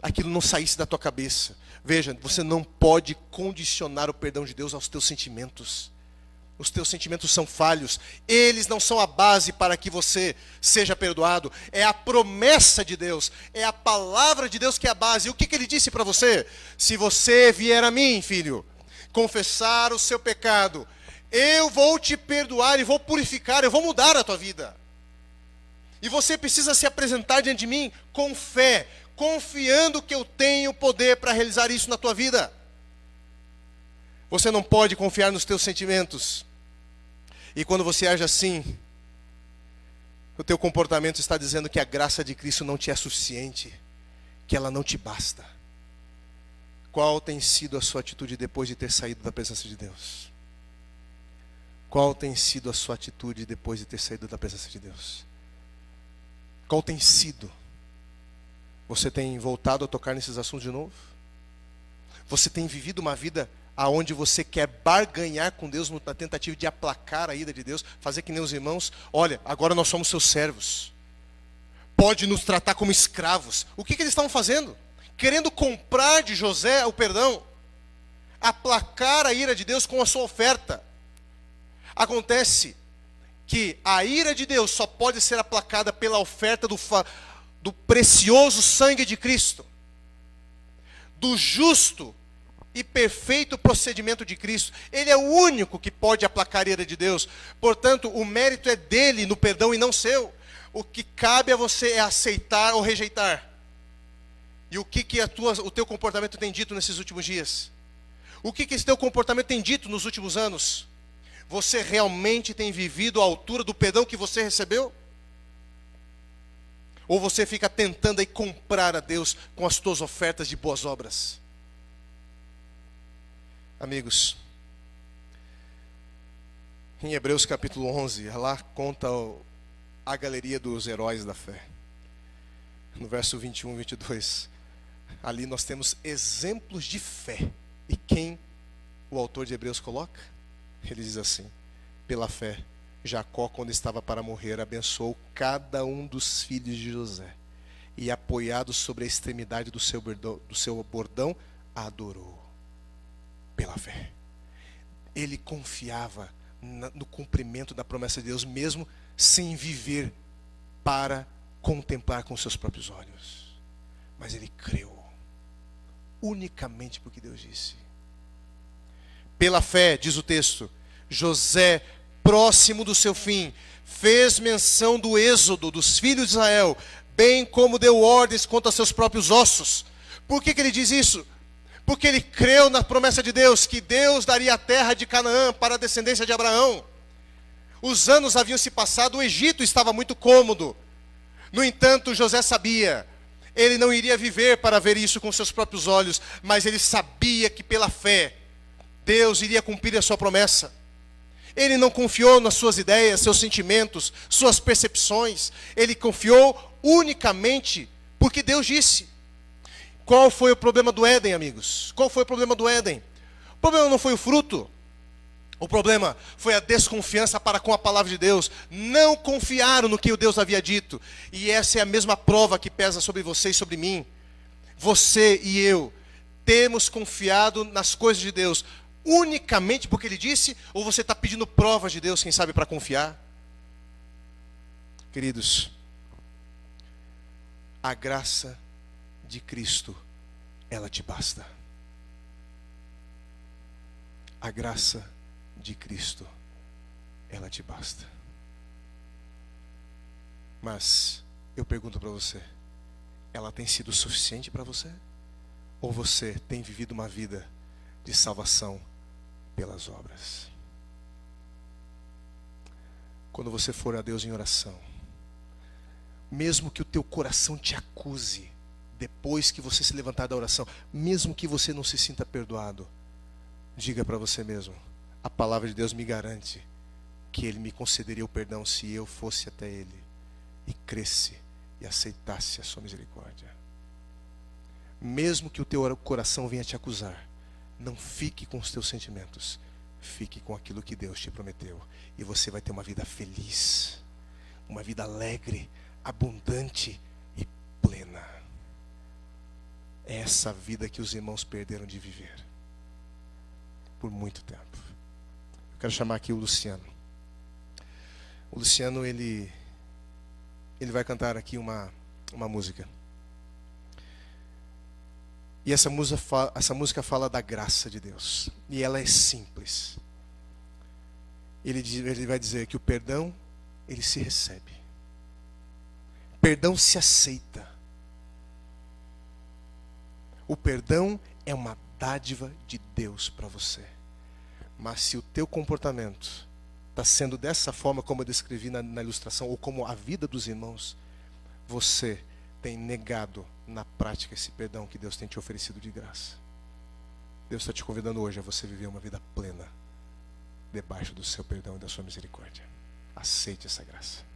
aquilo não saísse da tua cabeça. Veja, você não pode condicionar o perdão de Deus aos teus sentimentos. Os teus sentimentos são falhos. Eles não são a base para que você seja perdoado. É a promessa de Deus. É a palavra de Deus que é a base. E o que Ele disse para você? Se você vier a mim, filho, confessar o seu pecado, eu vou te perdoar e vou purificar, eu vou mudar a tua vida. E você precisa se apresentar diante de mim com fé, confiando que eu tenho poder para realizar isso na tua vida. Você não pode confiar nos teus sentimentos. E quando você age assim, o teu comportamento está dizendo que a graça de Cristo não te é suficiente, que ela não te basta. Qual tem sido a sua atitude depois de ter saído da presença de Deus? Qual tem sido a sua atitude depois de ter saído da presença de Deus? Qual tem sido? Você tem voltado a tocar nesses assuntos de novo? Você tem vivido uma vida aonde você quer barganhar com Deus na tentativa de aplacar a ira de Deus, fazer que nem os irmãos, olha, agora nós somos seus servos. Pode nos tratar como escravos. O que eles estavam fazendo? Querendo comprar de José o perdão. Aplacar a ira de Deus com a sua oferta. Acontece que a ira de Deus só pode ser aplacada pela oferta do precioso sangue de Cristo. Do justo e perfeito procedimento de Cristo. Ele é o único que pode aplacar a ira de Deus. Portanto, o mérito é dele no perdão e não seu. O que cabe a você é aceitar ou rejeitar. E o que o teu comportamento tem dito nesses últimos dias? O que esse teu comportamento tem dito nos últimos anos? Você realmente tem vivido à altura do perdão que você recebeu? Ou você fica tentando aí comprar a Deus com as tuas ofertas de boas obras? Amigos, em Hebreus capítulo 11, lá conta a galeria dos heróis da fé. No verso 21 e 22, ali nós temos exemplos de fé. E quem o autor de Hebreus coloca? Ele diz assim: pela fé, Jacó, quando estava para morrer, abençoou cada um dos filhos de José. E apoiado sobre a extremidade do seu bordão, adorou. Pela fé. Ele confiava no cumprimento da promessa de Deus, mesmo sem viver para contemplar com seus próprios olhos. Mas ele creu unicamente porque Deus disse. Pela fé, diz o texto, José, próximo do seu fim, fez menção do êxodo dos filhos de Israel, bem como deu ordens quanto a seus próprios ossos. Por que ele diz isso? Porque ele creu na promessa de Deus, que Deus daria a terra de Canaã para a descendência de Abraão. Os anos haviam se passado, o Egito estava muito cômodo. No entanto, José sabia, ele não iria viver para ver isso com seus próprios olhos, mas ele sabia que pela fé, Deus iria cumprir a sua promessa. Ele não confiou nas suas ideias, seus sentimentos, suas percepções. Ele confiou unicamente porque Deus disse. Qual foi o problema do Éden, amigos? Qual foi o problema do Éden? O problema não foi o fruto. O problema foi a desconfiança para com a palavra de Deus. Não confiaram no que o Deus havia dito. E essa é a mesma prova que pesa sobre você e sobre mim. Você e eu temos confiado nas coisas de Deus unicamente porque Ele disse? Ou você está pedindo provas de Deus, quem sabe, para confiar? Queridos, a graça de Cristo, ela te basta. A graça de Cristo, ela te basta. Mas eu pergunto para você, ela tem sido suficiente para você? Ou você tem vivido uma vida de salvação pelas obras? Quando você for a Deus em oração, mesmo que o teu coração te acuse, depois que você se levantar da oração, mesmo que você não se sinta perdoado, diga para você mesmo: a palavra de Deus me garante que Ele me concederia o perdão se eu fosse até Ele e cresce e aceitasse a sua misericórdia. Mesmo que o teu coração venha te acusar, não fique com os teus sentimentos, fique com aquilo que Deus te prometeu, e você vai ter uma vida feliz, uma vida alegre, abundante e plena. É essa vida que os irmãos perderam de viver por muito tempo. Eu quero chamar aqui o Luciano. O Luciano, ele vai cantar aqui uma música. E essa música fala da graça de Deus. E ela é simples. Ele vai dizer que o perdão, ele se recebe. Perdão se aceita. O perdão é uma dádiva de Deus para você. Mas se o teu comportamento está sendo dessa forma como eu descrevi na ilustração, ou como a vida dos irmãos, você tem negado na prática esse perdão que Deus tem te oferecido de graça. Deus está te convidando hoje a você viver uma vida plena debaixo do seu perdão e da sua misericórdia. Aceite essa graça.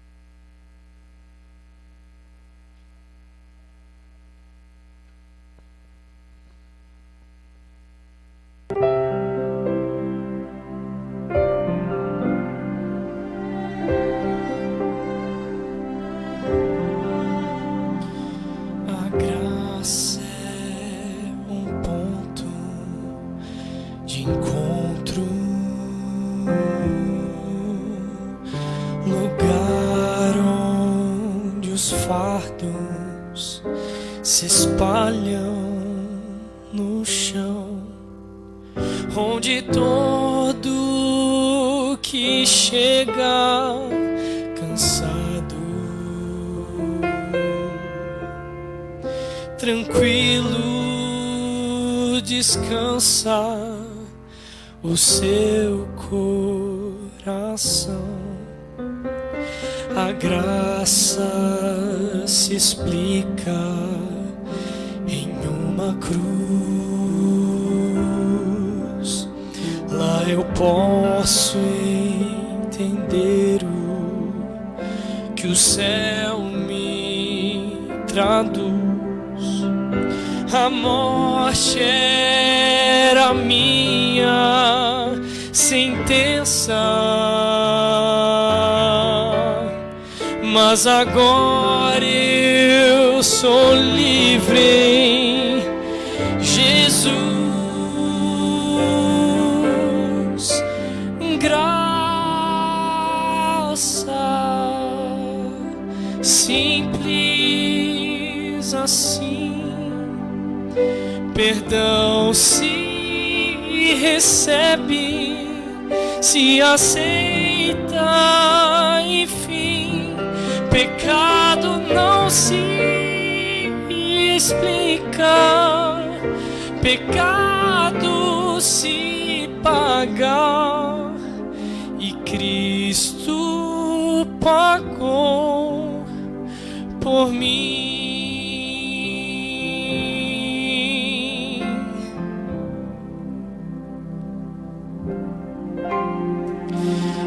Se espalham no chão, onde todo que chega cansado, tranquilo, descansa o seu coração. A graça se explica em uma cruz. Lá eu posso entender o que o céu me traduz. A morte era minha sentença, mas agora eu sou livre em Jesus. Graça simples assim, perdão se recebe, se aceita, enfim. Pecado não se explica, pecado se paga, e Cristo pagou por mim.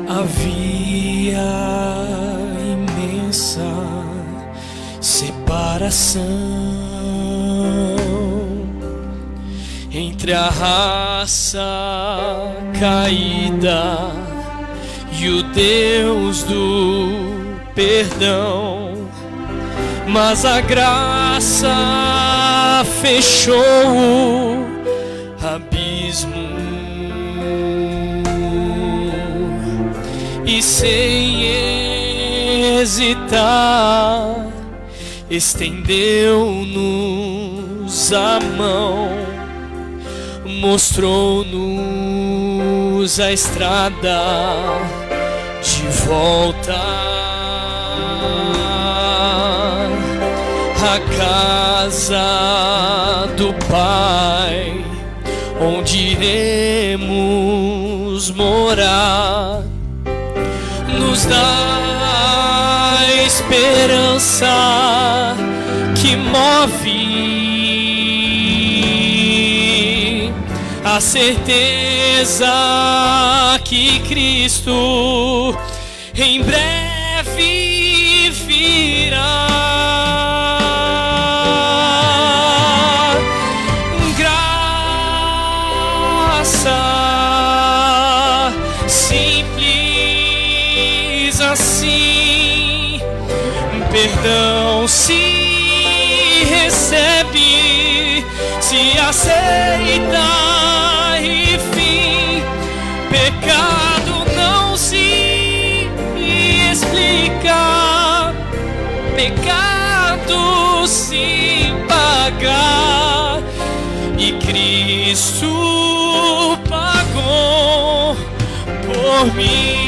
Havia imensa separação entre a raça caída e o Deus do perdão, mas a graça fechou o abismo e sem hesitar estendeu-nos a mão, mostrou-nos a estrada de volta à casa do Pai, onde iremos morar. Nos dá esperança que move, a certeza que Cristo em breve virá. Graça simples assim, perdão se recebe, se aceita e fim, pecado não se explica, pecado se paga, e Cristo pagou por mim.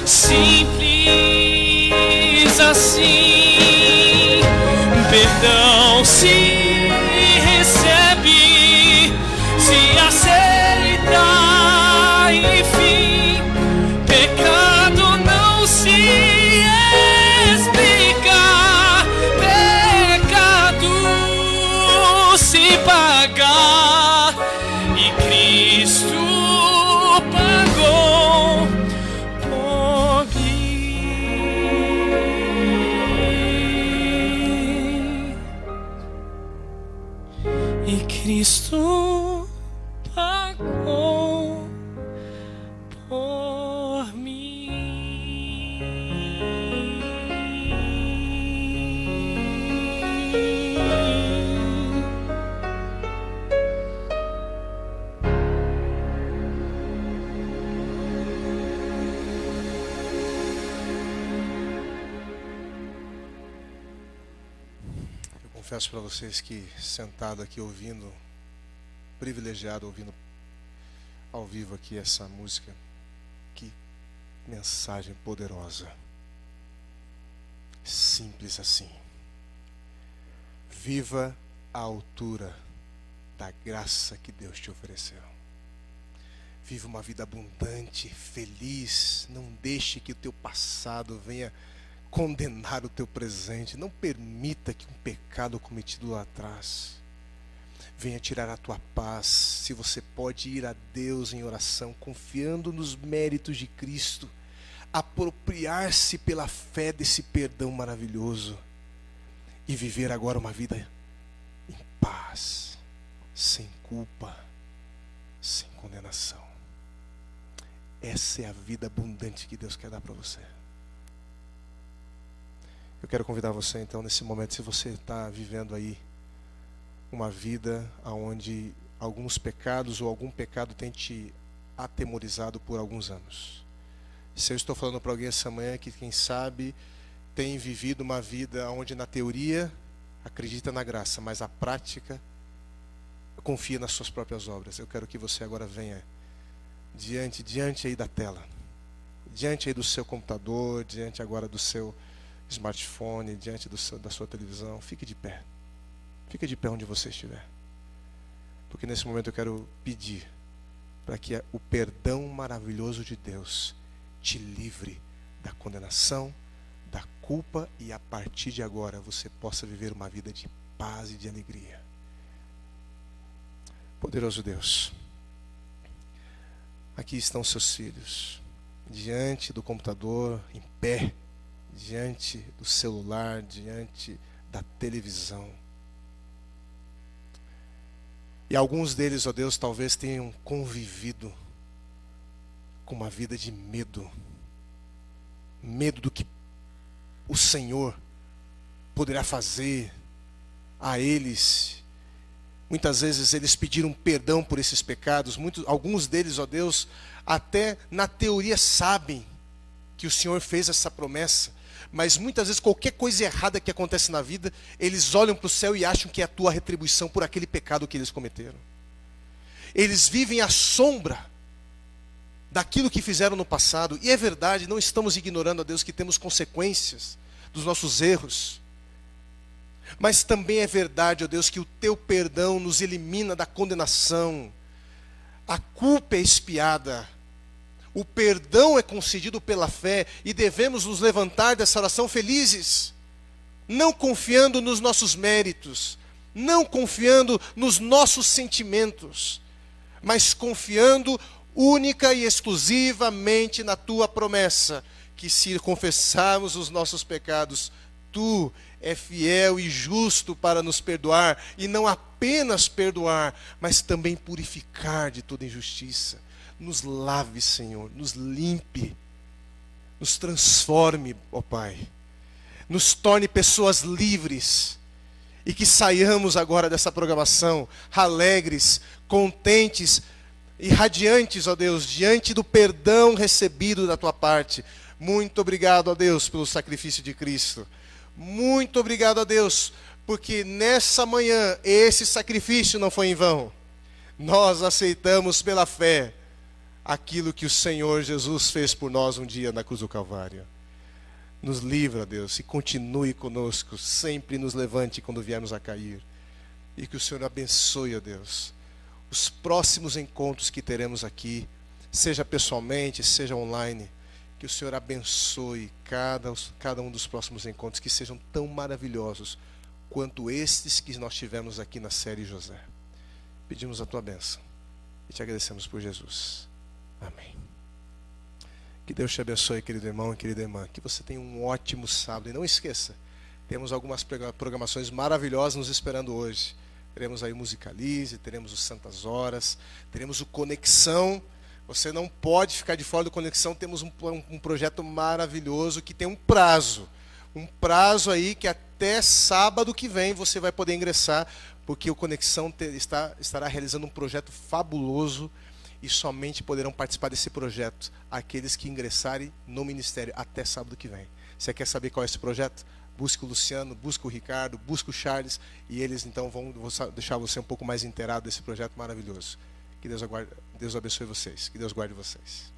Simples assim, perdão se recebe, se aceita e fim, pecado não se explica, pecado se paga, e Cristo pagou por mim. E Cristo pagou por mim. Eu confesso para vocês que sentado aqui ouvindo, privilegiado ouvindo ao vivo aqui essa música, que mensagem poderosa. Simples assim. Viva a altura da graça que Deus te ofereceu. Viva uma vida abundante, feliz. Não deixe que o teu passado venha condenar o teu presente. Não permita que um pecado cometido lá atrás venha tirar a tua paz. Se você pode ir a Deus em oração, confiando nos méritos de Cristo, apropriar-se pela fé desse perdão maravilhoso e viver agora uma vida em paz, sem culpa, sem condenação. Essa é a vida abundante que Deus quer dar para você. Eu quero convidar você então nesse momento, se você está vivendo aí uma vida onde alguns pecados ou algum pecado tem te atemorizado por alguns anos. Se eu estou falando para alguém essa manhã que, quem sabe, tem vivido uma vida onde na teoria acredita na graça, mas a prática confia nas suas próprias obras. Eu quero que você agora venha diante aí da tela, diante aí do seu computador, diante agora do seu smartphone, diante da sua televisão. Fique de pé. Fique de pé onde você estiver. Porque nesse momento eu quero pedir para que o perdão maravilhoso de Deus te livre da condenação, da culpa, e a partir de agora você possa viver uma vida de paz e de alegria. Poderoso Deus, aqui estão seus filhos, diante do computador, em pé, diante do celular, diante da televisão. E alguns deles, ó Deus, talvez tenham convivido com uma vida de medo. Medo do que o Senhor poderá fazer a eles. Muitas vezes eles pediram perdão por esses pecados. Alguns deles, ó Deus, até na teoria sabem que o Senhor fez essa promessa. Mas muitas vezes qualquer coisa errada que acontece na vida, eles olham para o céu e acham que é a tua retribuição por aquele pecado que eles cometeram. Eles vivem à sombra daquilo que fizeram no passado. E é verdade, não estamos ignorando, ó Deus, que temos consequências dos nossos erros. Mas também é verdade, ó Deus, que o teu perdão nos elimina da condenação. A culpa é expiada. O perdão é concedido pela fé e devemos nos levantar dessa oração felizes, não confiando nos nossos méritos, não confiando nos nossos sentimentos, mas confiando única e exclusivamente na tua promessa, que se confessarmos os nossos pecados, tu é fiel e justo para nos perdoar, e não apenas perdoar, mas também purificar de toda injustiça. Nos lave, Senhor, nos limpe, nos transforme, ó Pai, nos torne pessoas livres, e que saiamos agora dessa programação alegres, contentes e radiantes, ó Deus, diante do perdão recebido da tua parte. Muito obrigado, ó Deus, pelo sacrifício de Cristo. Muito obrigado, ó Deus, porque nessa manhã esse sacrifício não foi em vão. Nós aceitamos pela fé aquilo que o Senhor Jesus fez por nós um dia na cruz do Calvário. Nos livra, Deus, e continue conosco, sempre nos levante quando viermos a cair. E que o Senhor abençoe, ó Deus, os próximos encontros que teremos aqui, seja pessoalmente, seja online. Que o Senhor abençoe cada um dos próximos encontros, que sejam tão maravilhosos quanto estes que nós tivemos aqui na série José. Pedimos a tua bênção e te agradecemos por Jesus. Amém. Que Deus te abençoe, querido irmão e querida irmã. Que você tenha um ótimo sábado. E não esqueça, temos algumas programações maravilhosas nos esperando hoje. Teremos aí o Musicalize, teremos o Santas Horas, teremos o Conexão. Você não pode ficar de fora do Conexão. Temos um projeto maravilhoso que tem um prazo. Um prazo aí que até sábado que vem você vai poder ingressar, porque o Conexão estará realizando um projeto fabuloso. E somente poderão participar desse projeto aqueles que ingressarem no ministério até sábado que vem. Você quer saber qual é esse projeto? Busque o Luciano, busque o Ricardo, busque o Charles, e eles então vão deixar você um pouco mais inteirado desse projeto maravilhoso. Que Deus abençoe vocês, que Deus guarde vocês.